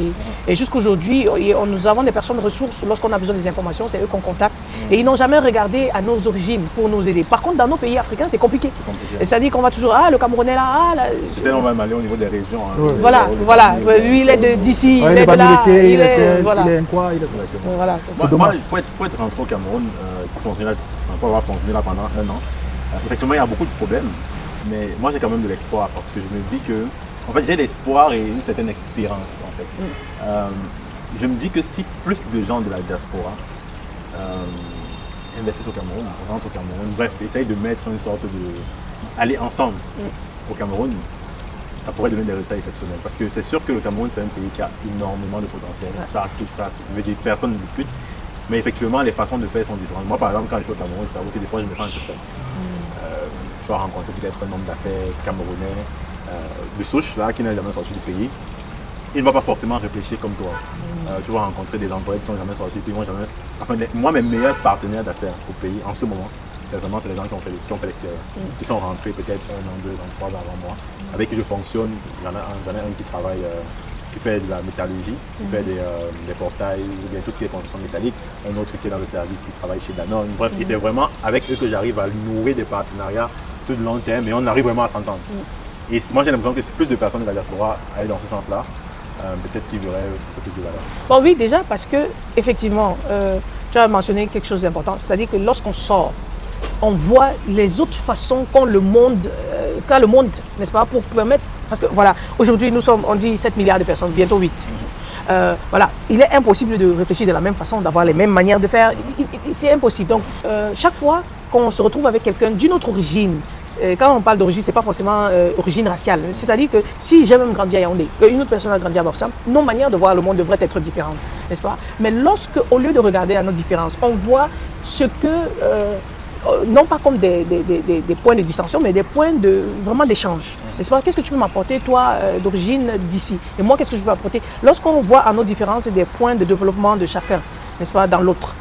Et jusqu'aujourd'hui, nous avons des personnes ressources, lorsqu'on a besoin des informations, c'est eux qu'on contacte. Et ils n'ont jamais regardé à nos origines pour nous aider. Par contre, dans nos pays africains, c'est compliqué. C'est-à-dire qu'on va toujours, le Camerounais là, peut-être on va aller au niveau des régions. Voilà. Lui, il est d'ici, il est de là. Il est quoi, voilà. C'est dommage. Pour être rentré au Cameroun, pour avoir fonctionné là pendant un an, effectivement, il y a beaucoup de problèmes. Mais moi, j'ai quand même de l'espoir parce que je me dis que, en fait, j'ai l'espoir et une certaine expérience, en fait. Je me dis que si plus de gens de la diaspora investissent au Cameroun, rentrent au Cameroun, bref, essayent de mettre une sorte aller ensemble au Cameroun, ça pourrait donner des résultats exceptionnels. Parce que c'est sûr que le Cameroun, c'est un pays qui a énormément de potentiel. Ça, tout ça, je veux dire, personne ne discute. Mais effectivement, les façons de faire sont différentes. Moi, par exemple, quand je suis au Cameroun, je t'avoue que des fois, je me sens un peu seul. Tu vas rencontrer peut-être un homme d'affaires camerounais de souche, là, qui n'est jamais sorti du pays. Il ne va pas forcément réfléchir comme toi. Tu vas rencontrer des employés qui ne sont jamais sortis du pays. Moi, mes meilleurs partenaires d'affaires au pays, en ce moment, c'est les gens qui ont fait l'extérieur. Qui sont rentrés peut-être 1 an, 2 ans, 3 ans avant moi. Avec qui je fonctionne. J'en ai un qui travaille, qui fait de la métallurgie, qui fait des portails, ou bien tout ce qui est construction métallique. Un autre qui est dans le service, qui travaille chez Danone. Bref, et c'est vraiment avec eux que j'arrive à nourrir des partenariats sur le long terme et on arrive vraiment à s'entendre. Et moi, j'ai l'impression que c'est plus de personnes de la diaspora à aller dans ce sens-là. Peut-être qu'ils verraient un peu plus de valeur. Bon, oui, déjà parce que, effectivement, tu as mentionné quelque chose d'important, c'est-à-dire que lorsqu'on sort, on voit les autres façons qu'a le monde, n'est-ce pas, pour permettre, parce que voilà, aujourd'hui nous sommes, on dit 7 milliards de personnes, bientôt 8. Voilà, il est impossible de réfléchir de la même façon, d'avoir les mêmes manières de faire, c'est impossible. Donc, chaque fois qu'on se retrouve avec quelqu'un d'une autre origine, quand on parle d'origine, ce n'est pas forcément origine raciale. C'est-à-dire que si j'ai même grandi à Yaoundé, qu'une autre personne a grandi à Bafoussam, nos manières de voir le monde devraient être différentes, n'est-ce pas? Mais lorsque, au lieu de regarder à nos différences, on voit ce que, non pas comme des points de dissension, mais des points vraiment d'échange, n'est-ce pas? Qu'est-ce que tu peux m'apporter, toi, d'origine d'ici? Et moi, qu'est-ce que je peux apporter? Lorsqu'on voit à nos différences des points de développement de chacun, n'est-ce pas, dans l'autre,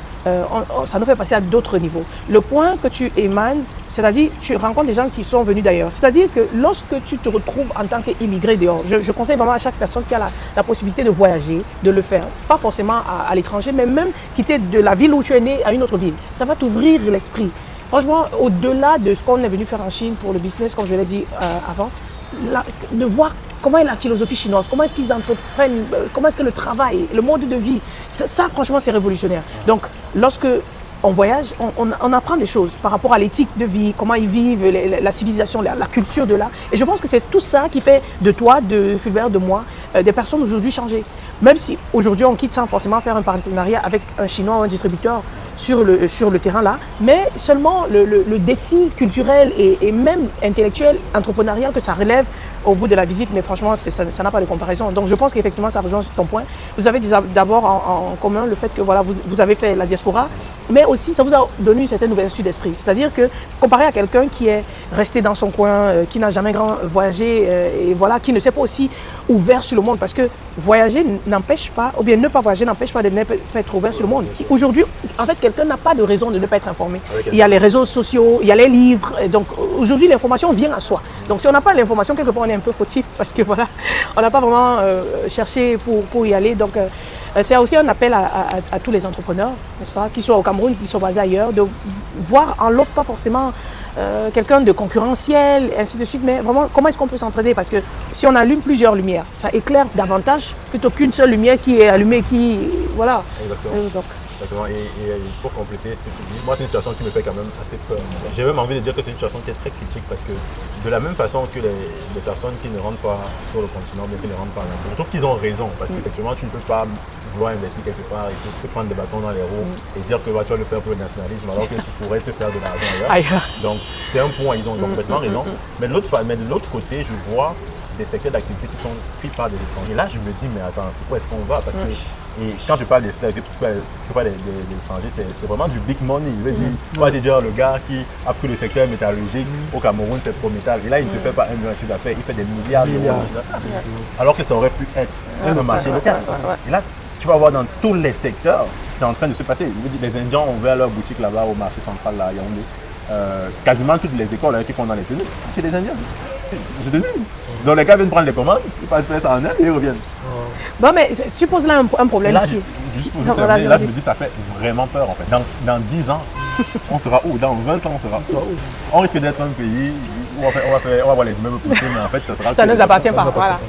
ça nous fait passer à d'autres niveaux. Le point que tu émanes, c'est-à-dire tu rencontres des gens qui sont venus d'ailleurs. C'est-à-dire que lorsque tu te retrouves en tant qu'immigré dehors, je conseille vraiment à chaque personne qui a la possibilité de voyager, de le faire. Pas forcément à l'étranger, mais même quitter de la ville où tu es né à une autre ville. Ça va t'ouvrir l'esprit. Franchement, au-delà de ce qu'on est venu faire en Chine pour le business, comme je l'ai dit avant, de voir comment est la philosophie chinoise, comment est-ce qu'ils entreprennent, comment est-ce que le travail, le mode de vie, ça franchement c'est révolutionnaire. Donc lorsque on voyage, on apprend des choses par rapport à l'éthique de vie, comment ils vivent, la civilisation, la culture de là. Et je pense que c'est tout ça qui fait de toi, de Fulbert, de moi, des personnes aujourd'hui changées. Même si aujourd'hui on quitte sans forcément faire un partenariat avec un Chinois ou un distributeur sur le terrain là, mais seulement le défi culturel et même intellectuel, entrepreneurial que ça relève au bout de la visite, mais franchement, ça n'a pas de comparaison. Donc je pense qu'effectivement, ça rejoint ton point. Vous avez d'abord en commun le fait que voilà, vous avez fait la diaspora, mais aussi ça vous a donné une certaine ouverture d'esprit. C'est-à-dire que comparé à quelqu'un qui est resté dans son coin, qui n'a jamais grand voyagé, et voilà, qui ne s'est pas aussi ouvert sur le monde, parce que voyager n'empêche pas, ou bien ne pas voyager n'empêche pas de ne pas être ouvert sur le monde. Aujourd'hui, en fait, quelqu'un n'a pas de raison de ne pas être informé. Il y a les réseaux sociaux, il y a les livres, donc aujourd'hui l'information vient à soi. Donc si on n'a pas l'information, quelque part on est un peu fautif parce que voilà, on n'a pas vraiment cherché pour y aller. Donc c'est aussi un appel à tous les entrepreneurs, n'est-ce pas, qu'ils soient au Cameroun, qu'ils soient basés ailleurs, de voir en l'autre pas forcément quelqu'un de concurrentiel, et ainsi de suite, mais vraiment comment est-ce qu'on peut s'entraider, parce que si on allume plusieurs lumières, ça éclaire davantage plutôt qu'une seule lumière qui est allumée, qui voilà. Exactement. Donc, Exactement. Et pour compléter ce que tu dis, moi c'est une situation qui me fait quand même assez peur. J'ai même envie de dire que c'est une situation qui est très critique parce que de la même façon que les personnes qui ne rentrent pas sur le continent, mais qui ne rentrent pas en Afrique, je trouve qu'ils ont raison parce qu'effectivement tu ne peux pas vouloir investir quelque part et te prendre des bâtons dans les roues et dire que tu vas le faire pour le nationalisme alors que tu pourrais te faire de l'argent ailleurs. Donc c'est un point, ils ont complètement raison. Mais de l'autre côté, je vois des secteurs d'activité qui sont pris par des étrangers. Là je me dis mais attends, pourquoi est-ce qu'on va? Parce que et quand je parle des étrangers, c'est vraiment du big money. Je veux dire, on va te dire, le gars qui a pris le secteur métallurgique au Cameroun, c'est Prométal. Et là, il ne te fait pas un million de chiffre d'affaires, il fait des milliards d'euros. Alors que ça aurait pu être un marché local. Et là, tu vas voir dans tous les secteurs, c'est en train de se passer. Les Indiens ont ouvert leur boutique là-bas au marché central, là, à Yaoundé. Quasiment toutes les écoles qui font dans les tenues, c'est des Indiens. C'est des tenues. Donc les gars viennent prendre les commandes, ils passent faire ça en Inde et ils reviennent. Bon, mais suppose là un problème. Et là, juste pour terminer, là, je me dis, ça fait vraiment peur en fait. Dans 10 ans, on sera où? Dans 20 ans, on sera où? On risque d'être un pays où on va voir les immeubles pousser, mais en fait, ça sera... Ça ne nous appartient pas, voilà.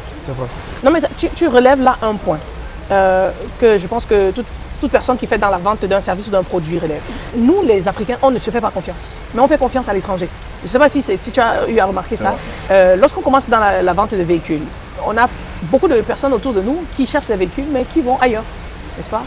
Non, mais tu relèves là un point que je pense que toute personne qui fait dans la vente d'un service ou d'un produit relève. Nous, les Africains, on ne se fait pas confiance, mais on fait confiance à l'étranger. Je ne sais pas si tu as eu à remarquer ça. Lorsqu'on commence dans la vente de véhicules, on a beaucoup de personnes autour de nous qui cherchent des véhicules, mais qui vont ailleurs, n'est-ce pas?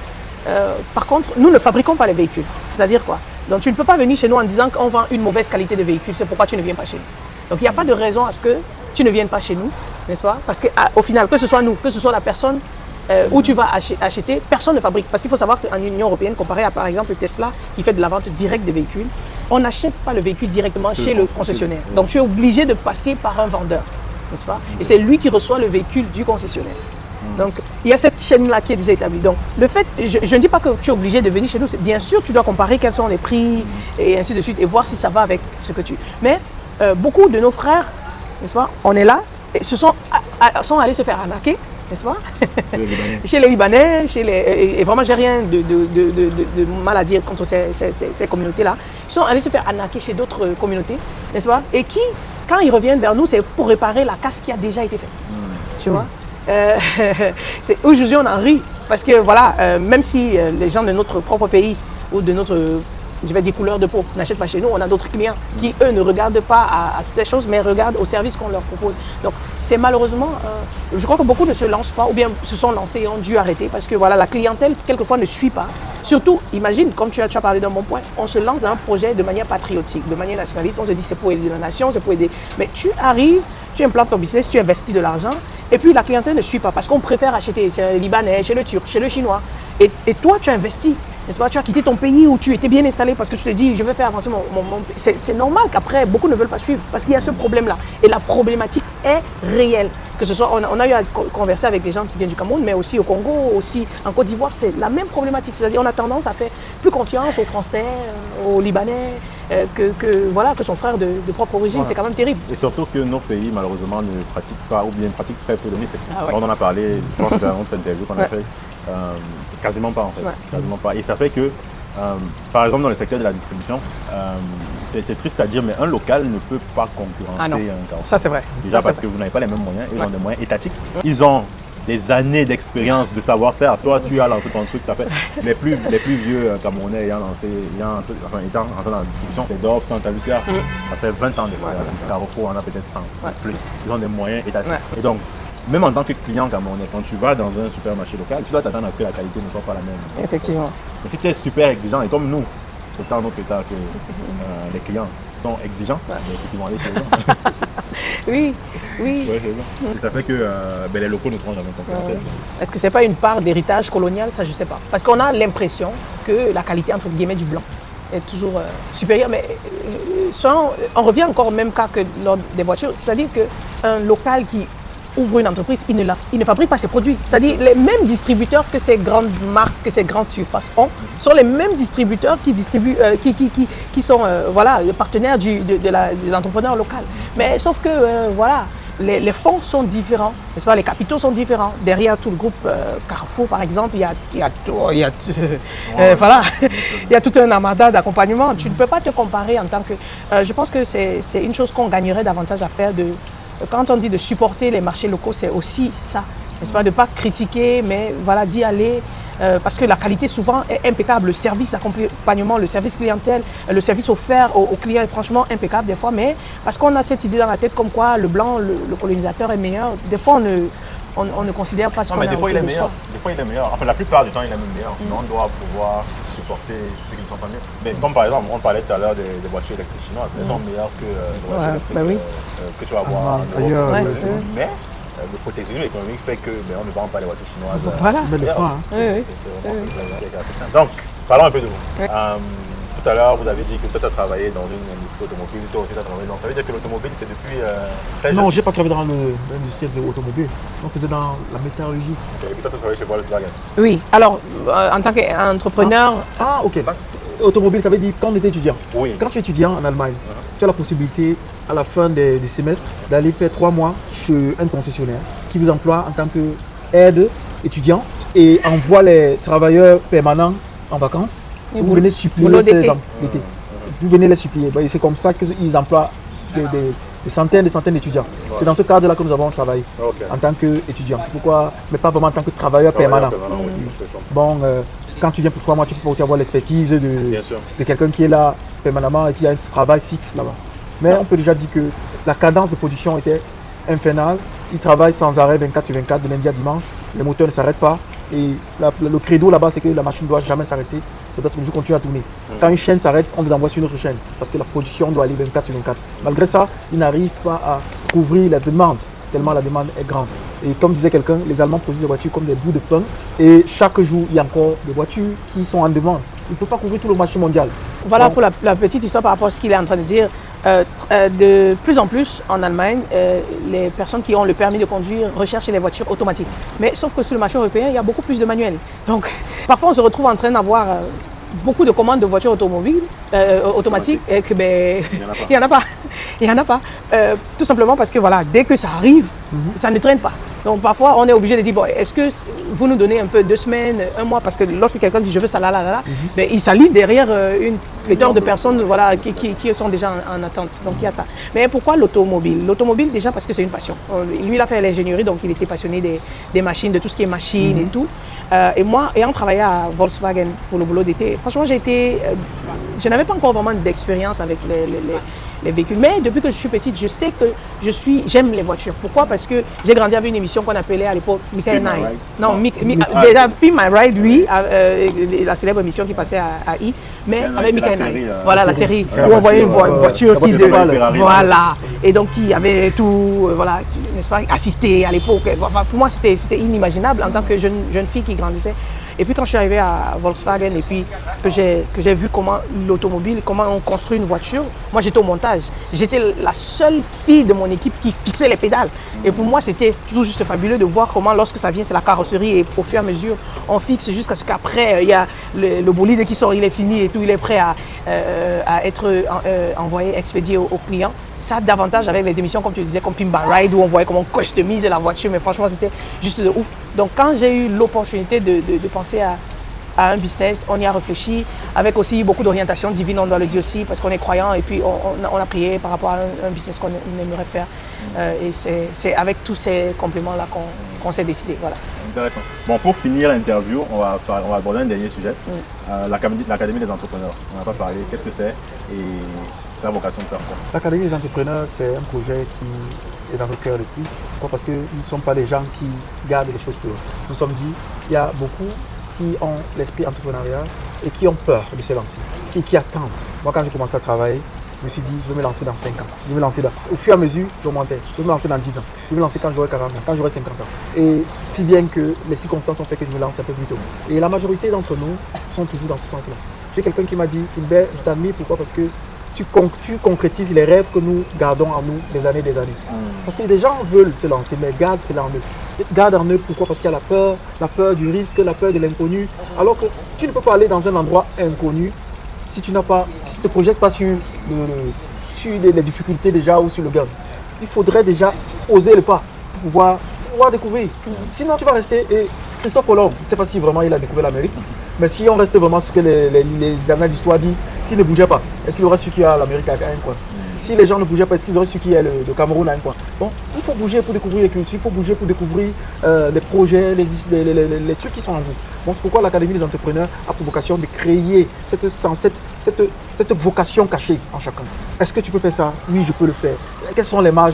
Par contre, nous ne fabriquons pas les véhicules. C'est-à-dire quoi? Donc tu ne peux pas venir chez nous en disant qu'on vend une mauvaise qualité de véhicule, c'est pourquoi tu ne viens pas chez nous. Donc il n'y a pas de raison à ce que tu ne viennes pas chez nous, n'est-ce pas? Parce qu'au final, que ce soit nous, que ce soit la personne où tu vas acheter, personne ne fabrique. Parce qu'il faut savoir qu'en Union européenne, comparé à par exemple Tesla qui fait de la vente directe de véhicules, on n'achète pas le véhicule directement chez le concessionnaire. Donc tu es obligé de passer par un vendeur, n'est-ce pas? Et c'est lui qui reçoit le véhicule du concessionnaire. Donc il y a cette chaîne-là qui est déjà établie. Donc le fait, je ne dis pas que tu es obligé de venir chez nous, bien sûr tu dois comparer quels sont les prix et ainsi de suite et voir si ça va avec ce que tu... Mais beaucoup de nos frères, n'est-ce pas, on est là, et sont allés se faire arnaquer, n'est-ce pas? Chez les Libanais, et vraiment j'ai rien de mal à dire contre ces communautés-là. Ils sont allés se faire arnaquer chez d'autres communautés, n'est-ce pas? Et qui, quand ils reviennent vers nous, c'est pour réparer la casse qui a déjà été faite. Tu vois? Aujourd'hui on en rit, parce que voilà, même si les gens de notre propre pays ou de notre, je vais dire, couleur de peau n'achètent pas chez nous, on a d'autres clients qui eux ne regardent pas à ces choses, mais regardent au service qu'on leur propose. Donc c'est malheureusement, je crois que beaucoup ne se lancent pas, ou bien se sont lancés et ont dû arrêter, parce que voilà, la clientèle quelquefois ne suit pas. Surtout, imagine, comme tu as parlé d'un bon point, on se lance dans un projet de manière patriotique, de manière nationaliste, on se dit c'est pour aider la nation, c'est pour aider, mais tu arrives, tu implantes ton business, tu investis de l'argent, et puis la clientèle ne suit pas, parce qu'on préfère acheter chez le Libanais, chez le Turc, chez le Chinois, et toi tu investis, n'est-ce pas? Tu as quitté ton pays où tu étais bien installé parce que tu te dis je vais faire avancer mon... C'est normal qu'après beaucoup ne veulent pas suivre parce qu'il y a ce problème-là, et la problématique est réelle. Que ce soit, on a eu à converser avec des gens qui viennent du Cameroun, mais aussi au Congo, aussi en Côte d'Ivoire, c'est la même problématique. C'est-à-dire on a tendance à faire plus confiance aux Français, aux Libanais, que son frère de propre origine. Voilà. C'est quand même terrible. Et surtout que nos pays, malheureusement, ne pratiquent pas, ou bien pratiquent très peu de musique. On en a parlé, je pense que dans notre interview qu'on a fait, quasiment pas en fait. Quasiment pas. Et ça fait que, par exemple, dans le secteur de la distribution, c'est triste à dire, mais un local ne peut pas concurrencer un Carrefour. Ça c'est vrai. Déjà parce que vous n'avez pas les mêmes moyens, ils ont des moyens étatiques. Ils ont des années d'expérience, de savoir-faire. Toi, tu as lancé ton truc, ça fait les plus vieux Camerounais ayant lancé, étant rentré dans la distribution, c'est Dorf, Santa Lucia, ça fait 20 ans d'expérience. Carrefour en a peut-être 100, plus. Ils ont des moyens étatiques. Et donc, même en tant que client camerounais, quand tu vas dans un supermarché local, tu dois t'attendre à ce que la qualité ne soit pas la même. Effectivement. Mais si tu es super exigeant, et comme nous, autant notre état que les clients sont exigeants, ils vont aller chez eux. Oui. Ouais, c'est ça. Et ça fait que les locaux ne seront jamais concurrentiels. Est-ce que ce n'est pas une part d'héritage colonial? Ça, je ne sais pas. Parce qu'on a l'impression que la qualité, entre guillemets, du blanc est toujours supérieure. Mais on revient encore au même cas que lors des voitures. C'est-à-dire qu'un local qui ouvre une entreprise, il ne fabrique pas ses produits. C'est-à-dire les mêmes distributeurs que ces grandes marques, que ces grandes surfaces ont, sont les mêmes distributeurs qui distribuent, qui sont les partenaires de l'entrepreneur local. Mais sauf que les fonds sont différents, n'est-ce pas? Les capitaux sont différents. Derrière tout le groupe Carrefour, par exemple, il y a tout un armada d'accompagnement. Tu ne peux pas te comparer en tant que... je pense que c'est une chose qu'on gagnerait davantage à faire quand on dit de supporter les marchés locaux, c'est aussi ça, n'est-ce pas? De ne pas critiquer, mais voilà, d'y aller, parce que la qualité souvent est impeccable. Le service d'accompagnement, le service clientèle, le service offert aux clients est franchement impeccable des fois, mais parce qu'on a cette idée dans la tête comme quoi le blanc, le colonisateur est meilleur, des fois on ne considère pas ce qu'on a. Non, mais des fois il est meilleur. Des fois il est meilleur. Enfin, la plupart du temps il est même meilleur. Mais on doit pouvoir supporter ceux qui ne sont pas mieux. Mais comme par exemple, on parlait tout à l'heure des voitures électriques chinoises, elles sont meilleures que les voitures électriques que tu vas voir en Europe. Mais le protectionnisme économique fait que on ne vend pas les voitures chinoises. Voilà. C'est vraiment ça qui est assez simple. Donc, parlons un peu de vous. Tout à l'heure, vous avez dit que toi, tu as travaillé dans une industrie automobile, toi aussi, tu as travaillé dans... Ça veut dire que l'automobile, c'est depuis très jeune? Non, je n'ai pas travaillé dans l'industrie de l'automobile. On faisait dans la métallurgie. Okay. Et puis toi, tu travaillais chez Volkswagen? Oui, alors, en tant qu'entrepreneur... Ok. Automobile, ça veut dire quand on était étudiant. Oui. Quand tu es étudiant en Allemagne, tu as la possibilité, à la fin du semestre, d'aller faire 3 mois chez un concessionnaire qui vous emploie en tant qu'aide étudiant et envoie les travailleurs permanents en vacances. Vous venez supplier ces d'été. Vous venez les supplier. C'est comme ça qu'ils emploient des centaines d'étudiants. C'est dans ce cadre-là que nous avons travaillé en tant qu'étudiants. C'est pourquoi, mais pas vraiment en tant que travailleur permanent. Bon, quand tu viens pour 3 mois, tu peux aussi avoir l'expertise de quelqu'un qui est là permanemment et qui a un travail fixe là-bas. Mais on peut déjà dire que la cadence de production était infernale. Ils travaillent sans arrêt 24 sur 24, de lundi à dimanche. Les moteurs ne s'arrêtent pas. Et le credo là-bas, c'est que la machine ne doit jamais s'arrêter. Ça doit toujours continuer à tourner. Quand une chaîne s'arrête, on vous envoie sur une autre chaîne. Parce que la production doit aller 24 sur 24. Malgré ça, ils n'arrivent pas à couvrir la demande, tellement la demande est grande. Et comme disait quelqu'un, les Allemands produisent des voitures comme des bouts de pain. Et chaque jour, il y a encore des voitures qui sont en demande. Il ne peut pas couvrir tout le marché mondial. Voilà pour la petite histoire par rapport à ce qu'il est en train de dire. De plus en plus en Allemagne, les personnes qui ont le permis de conduire recherchent les voitures automatiques. Mais sauf que sur le marché européen, il y a beaucoup plus de manuels. Donc parfois on se retrouve en train d'avoir beaucoup de commandes de voitures automobiles, automatiques et que il n'y en a pas. Il n'y en a pas. Tout simplement parce que voilà, dès que ça arrive, ça ne traîne pas. Donc parfois, on est obligé de dire, bon, est-ce que vous nous donnez un peu 2 semaines, 1 mois, parce que lorsque quelqu'un dit je veux ça, mais il s'aligne derrière une pléthore de personnes voilà, qui sont déjà en attente. Donc il y a ça. Mais pourquoi l'automobile? L'automobile, déjà parce que c'est une passion. Lui, il a fait l'ingénierie, donc il était passionné des machines, de tout ce qui est machine et tout. Et moi, ayant travaillé à Volkswagen pour le boulot d'été, franchement, je n'avais pas encore vraiment d'expérience avec les véhicules. Mais depuis que je suis petite, je sais que j'aime les voitures. Pourquoi? Parce que j'ai grandi avec une émission qu'on appelait à l'époque Michael Knight. Non, déjà Pin My Ride, oui, la célèbre émission qui passait à I, mais avec Michael Knight. Voilà la série où on voyait une voiture qui voilà, et donc qui avait tout, voilà, n'est-ce pas, assisté à l'époque. Pour moi, c'était inimaginable en tant que jeune fille qui grandissait. Et puis quand je suis arrivée à Volkswagen et puis que j'ai vu comment l'automobile, comment on construit une voiture, moi j'étais au montage. J'étais la seule fille de mon équipe qui fixait les pédales. Et pour moi c'était tout juste fabuleux de voir comment lorsque ça vient, c'est la carrosserie et au fur et à mesure on fixe jusqu'à ce qu'après il y a le bolide qui sort, il est fini et tout, il est prêt à être envoyé, expédié au client. Ça davantage avec les émissions comme tu disais, comme Pin My Ride où on voyait comment on customise la voiture, mais franchement c'était juste de ouf. Donc quand j'ai eu l'opportunité de penser à un business, on y a réfléchi, avec aussi beaucoup d'orientation divine, on doit le dire aussi, parce qu'on est croyant et puis on a prié par rapport à un business qu'on aimerait faire. Et c'est avec tous ces compléments-là qu'on s'est décidé. Voilà. Intéressant. Bon, pour finir l'interview, on va aborder un dernier sujet, l'Académie des entrepreneurs. On n'a pas parlé, qu'est-ce que c'est et sa vocation de faire quoi? L'Académie des entrepreneurs, c'est un projet qui est dans nos cœurs depuis. Pourquoi? Parce que nous ne sommes pas des gens qui gardent les choses pour eux. Nous sommes dit, il y a beaucoup qui ont l'esprit entrepreneurial et qui ont peur de se lancer, qui attendent. Moi, quand j'ai commencé à travailler, je me suis dit, je vais me lancer dans 5 ans. Je vais me lancer au fur et à mesure, j'augmentais. Je vais me lancer dans 10 ans. Je vais me lancer quand j'aurai 40 ans, quand j'aurai 50 ans. Et si bien que les circonstances ont fait que je me lance un peu plus tôt. Et la majorité d'entre nous sont toujours dans ce sens-là. J'ai quelqu'un qui m'a dit, Fulbert, je t'admire, pourquoi? Parce que tu concrétises les rêves que nous gardons en nous des années et des années. Parce que des gens veulent se lancer, mais gardent cela en eux. Gardent en eux, pourquoi? Parce qu'il y a la peur du risque, la peur de l'inconnu. Alors que tu ne peux pas aller dans un endroit inconnu si tu ne te projettes pas sur les difficultés déjà ou sur le gain. Il faudrait déjà oser le pas pour pouvoir découvrir. Sinon, tu vas rester. Et Christophe Colomb, je ne sais pas si vraiment il a découvert l'Amérique, mais si on reste vraiment sur ce que les annales d'histoire disent, s'il ne bougeait pas, est-ce qu'il aurait su qu'il y a l'Amérique à un coin? Si les gens ne bougeaient pas, est-ce qu'ils auraient su qu'il y a le Cameroun à un coin? Bon, il faut bouger pour découvrir les cultures, il faut bouger pour découvrir les projets, les trucs qui sont en vous. Bon, c'est pourquoi l'Académie des entrepreneurs a pour vocation de créer cette vocation cachée en chacun. Est-ce que tu peux faire ça? Oui, je peux le faire. Quelles sont les marges?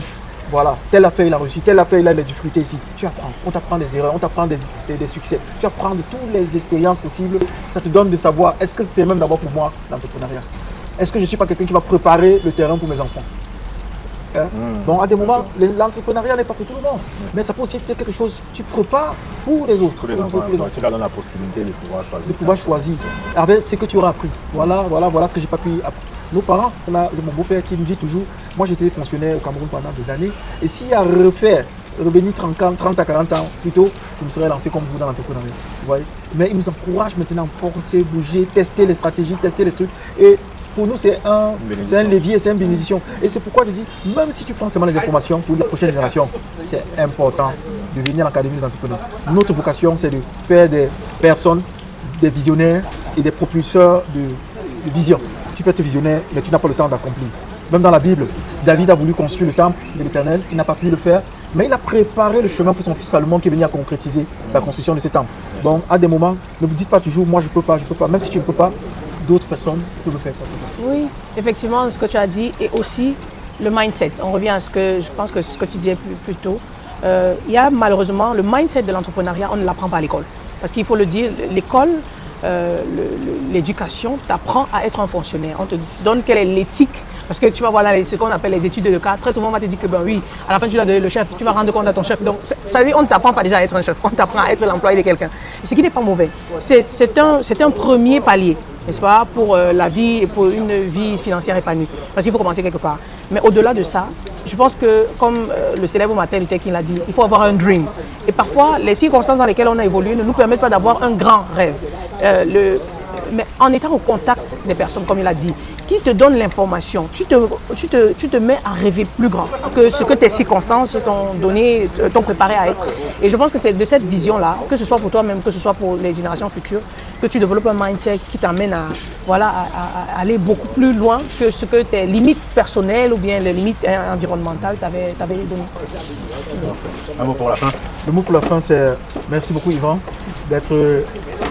Voilà, tel affaire il a réussi, telle affaire il a des difficultés ici. Tu apprends, on t'apprend des erreurs, on t'apprend des succès. Tu apprends de toutes les expériences possibles. Ça te donne de savoir, est-ce que c'est même d'abord pour moi l'entrepreneuriat? Est-ce que je ne suis pas quelqu'un qui va préparer le terrain pour mes enfants? Bon, à des moments, l'entrepreneuriat n'est pas pour tout le monde. Mais ça peut aussi être quelque chose, tu prépares pour les autres. Tu leur donnes la possibilité de pouvoir choisir. De pouvoir choisir. Avec ce que tu auras appris. Voilà ce que j'ai pas pu apprendre. Nos parents, on a mon beau-père qui nous dit toujours, moi j'étais fonctionnaire au Cameroun pendant des années, et si à revenir 30 à 40 ans plus tôt, je me serais lancé comme vous dans l'entrepreneuriat. Vous voyez? Mais il nous encourage maintenant à forcer, bouger, tester les stratégies, tester les trucs. Et pour nous, c'est un levier, c'est une bénédiction. Et c'est pourquoi je dis, même si tu prends seulement les informations pour les prochaines générations, c'est important de venir à l'Académie des entrepreneurs. Notre vocation, c'est de faire des personnes, des visionnaires et des propulseurs de vision. Tu peux être visionnaire, mais tu n'as pas le temps d'accomplir. Même dans la Bible, David a voulu construire le temple de l'Éternel, il n'a pas pu le faire, mais il a préparé le chemin pour son fils Salomon qui est venu à concrétiser la construction de ce temple. Donc, à des moments, ne vous dites pas toujours, moi je peux pas. Même si tu ne peux pas, d'autres personnes peuvent le faire. Oui, effectivement, ce que tu as dit, et aussi le mindset. On revient à ce que je pense que ce que tu disais plus tôt. Il y a malheureusement le mindset de l'entrepreneuriat, on ne l'apprend pas à l'école. Parce qu'il faut le dire, l'école, l'éducation t'apprend à être un fonctionnaire. On te donne quelle est l'éthique. Parce que tu vas voir là, ce qu'on appelle les études de cas. Très souvent, on va te dire que ben oui, à la fin, tu dois donner le chef, tu vas rendre compte à ton chef. Donc, ça veut dire qu'on ne t'apprend pas déjà à être un chef, on t'apprend à être l'employé de quelqu'un. Ce qui n'est pas mauvais. C'est un premier palier, n'est-ce pas, pour la vie, pour une vie financière épanouie. Parce qu'il faut commencer quelque part. Mais au-delà de ça, je pense que, comme le célèbre Martin Luther King l'a dit, il faut avoir un dream. Et parfois, les circonstances dans lesquelles on a évolué ne nous permettent pas d'avoir un grand rêve. Mais en étant au contact des personnes, comme il a dit, qui te donnent l'information, tu te mets à rêver plus grand que ce que tes circonstances t'ont préparé à être. Et je pense que c'est de cette vision-là, que ce soit pour toi-même, que ce soit pour les générations futures, que tu développes un mindset qui t'amène à aller beaucoup plus loin que ce que tes limites personnelles ou bien les limites environnementales t'avaient donné. Un mot pour la fin. Le mot pour la fin, c'est merci beaucoup Yvan d'être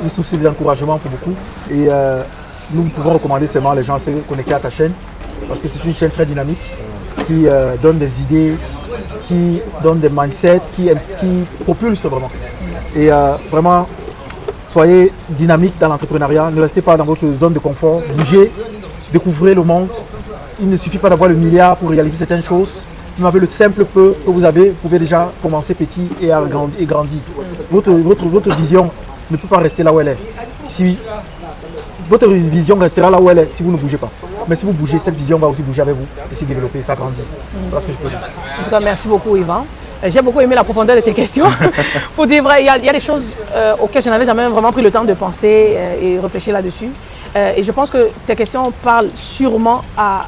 une source d'encouragement pour beaucoup. Et nous pouvons recommander seulement les gens à se connecter à ta chaîne parce que c'est une chaîne très dynamique qui donne des idées, qui donne des mindsets, qui propulse vraiment. Et vraiment, soyez dynamique dans l'entrepreneuriat, ne restez pas dans votre zone de confort, bougez, découvrez le monde. Il ne suffit pas d'avoir le milliard pour réaliser certaines choses. Vous avez le simple peu que vous avez, vous pouvez déjà commencer petit et grandir. Votre vision ne peut pas rester là où elle est. Si votre vision restera là où elle est si vous ne bougez pas. Mais si vous bougez, cette vision va aussi bouger avec vous et se développer, s'agrandir. Voilà ce que je peux dire. En tout cas, merci beaucoup Yvan. J'ai beaucoup aimé la profondeur de tes questions. Pour dire vrai, il y a des choses auxquelles je n'avais jamais vraiment pris le temps de penser et réfléchir là-dessus. Et je pense que tes questions parlent sûrement à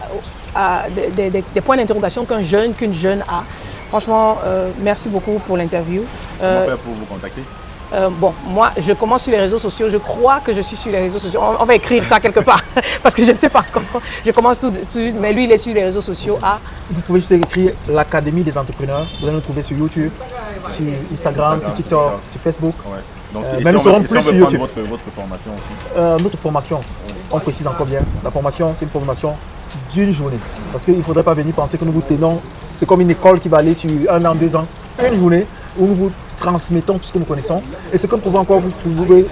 des points d'interrogation qu'une jeune a. Franchement, merci beaucoup pour l'interview. Comment faire pour vous contacter? Bon, moi, je commence sur les réseaux sociaux. Je crois que je suis sur les réseaux sociaux. On va écrire ça quelque part parce que je ne sais pas comment. Je commence tout de suite, mais lui, il est sur les réseaux sociaux. Vous pouvez juste écrire l'Académie des entrepreneurs. Vous allez nous trouver sur YouTube, sur Instagram, sur TikTok, sur Facebook. Ouais. Donc, mais nous serons plus sur YouTube. Votre formation aussi. Notre formation, on précise encore bien. La formation, c'est une formation d'une journée. Parce qu'il ne faudrait pas venir penser que nous vous tenons. C'est comme une école qui va aller sur 1 an, 2 ans. Une journée où nous vous transmettons tout ce que nous connaissons. Et ce que nous pouvons encore vous